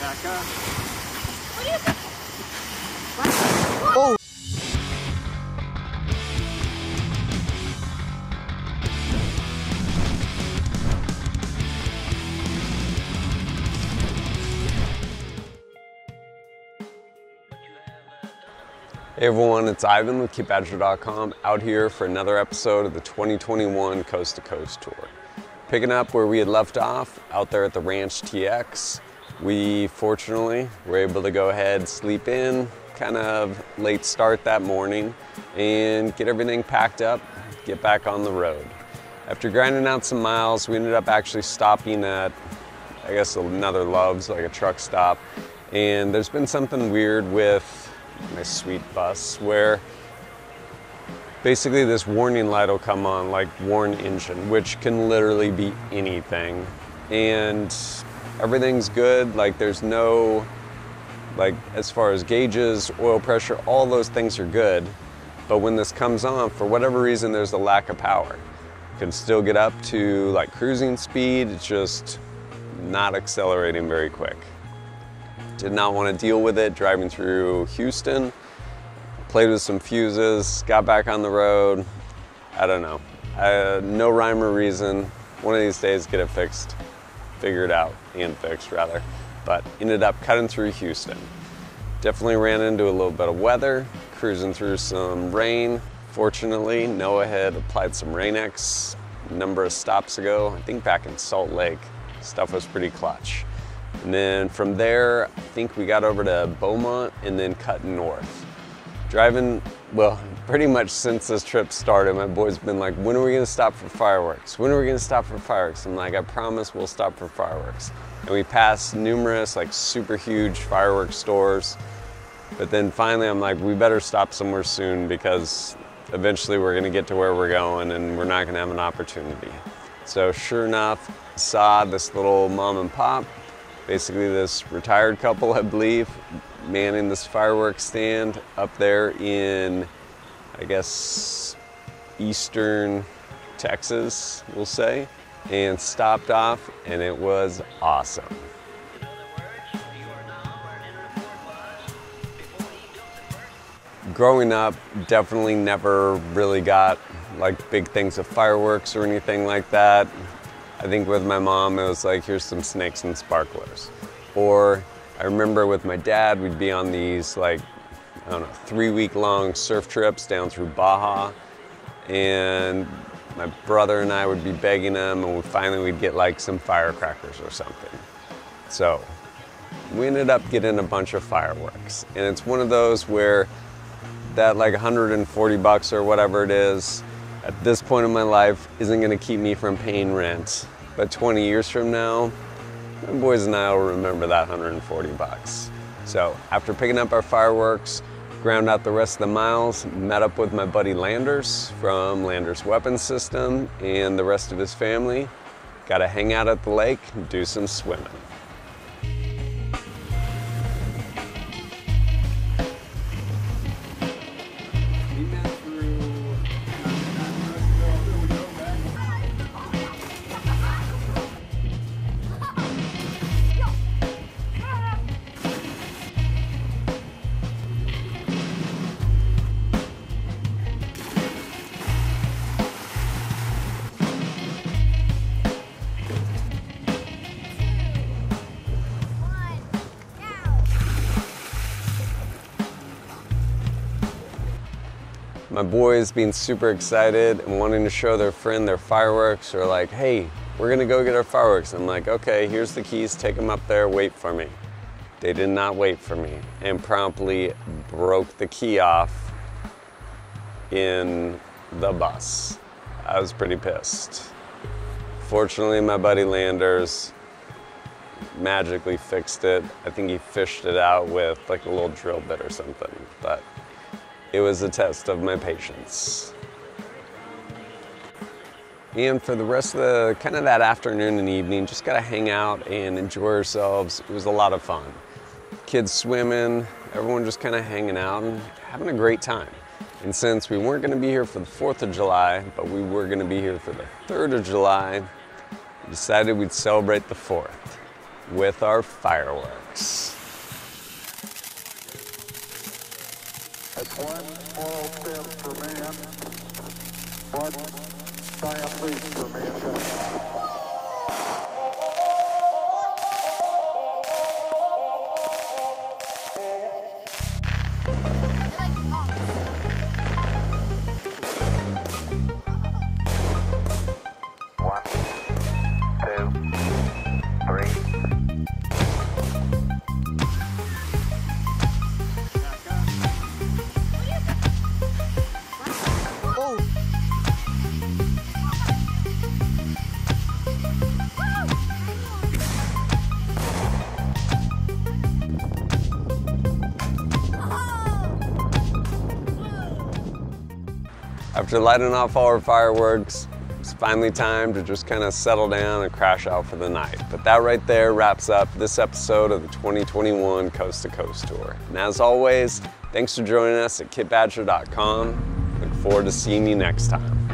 Becca. What is it? Oh! Hey everyone, it's Ivan with KeepBadger.com out here for another episode of the 2021 Coast to Coast Tour. Picking up where we had left off out there at the Ranch TX. We fortunately were able to go ahead, sleep in, kind of late start that morning, and get everything packed up, get back on the road. After grinding out some miles, we ended up actually stopping at, I guess, another Love's, like a truck stop. And there's been something weird with my sweet bus where basically this warning light will come on, like warn engine, which can literally be anything, and everything's good. Like there's no, like as far as gauges, oil pressure, all those things are good, but when this comes on, for whatever reason, there's a lack of power. You can still get up to like cruising speed, it's just not accelerating very quick. Did not want to deal with it driving through Houston. Played with some fuses, got back on the road. I don't know. No rhyme or reason. One of these days get it fixed, figured out, and fixed rather. But ended up cutting through Houston. Definitely ran into a little bit of weather, cruising through some rain. Fortunately, Noah had applied some Rain-X a number of stops ago. I think back in Salt Lake. Stuff was pretty clutch. And then from there, I think we got over to Beaumont and then cut north. Driving, well, pretty much since this trip started, my boy's been like, when are we gonna stop for fireworks? When are we gonna stop for fireworks? I'm like, I promise we'll stop for fireworks. And we passed numerous like super huge fireworks stores. But then finally I'm like, we better stop somewhere soon because eventually we're gonna get to where we're going and we're not gonna have an opportunity. So sure enough, saw this little mom and pop. Basically this retired couple, I believe, manning this fireworks stand up there in, I guess, eastern Texas, we'll say, and stopped off, and it was awesome. Growing up, definitely never really got like big things of fireworks or anything like that. I think with my mom, it was like, here's some snakes and sparklers. Or I remember with my dad, we'd be on these like, I don't know, 3-week-long surf trips down through Baja. And my brother and I would be begging him, and finally we'd get like some firecrackers or something. So we ended up getting a bunch of fireworks. And it's one of those where that like 140 bucks or whatever it is, at this point in my life, isn't gonna keep me from paying rent. But 20 years from now, my boys and I will remember that 140 bucks. So after picking up our fireworks, ground out the rest of the miles, met up with my buddy Landers from Landers Weapons System and the rest of his family. Got to hang out at the lake and do some swimming. My boys being super excited and wanting to show their friend their fireworks, or like, hey, we're gonna go get our fireworks. I'm like, okay, here's the keys, take them up there, wait for me. They did not wait for me and promptly broke the key off in the bus. I was pretty pissed. Fortunately, my buddy Landers magically fixed it. I think he fished it out with like a little drill bit or something, but it was a test of my patience. And for the rest of the kind of that afternoon and evening, just got to hang out and enjoy ourselves. It was a lot of fun. Kids swimming, everyone just kind of hanging out and having a great time. And since we weren't going to be here for the 4th of July, but we were going to be here for the 3rd of July, we decided we'd celebrate the 4th. with our fireworks. That's one small step for man, one giant leap for mankind. After lighting off all our fireworks, it's finally time to just kind of settle down and crash out for the night. But that right there wraps up this episode of the 2021 Coast to Coast Tour. And as always, thanks for joining us at kitbadger.com. Look forward to seeing you next time.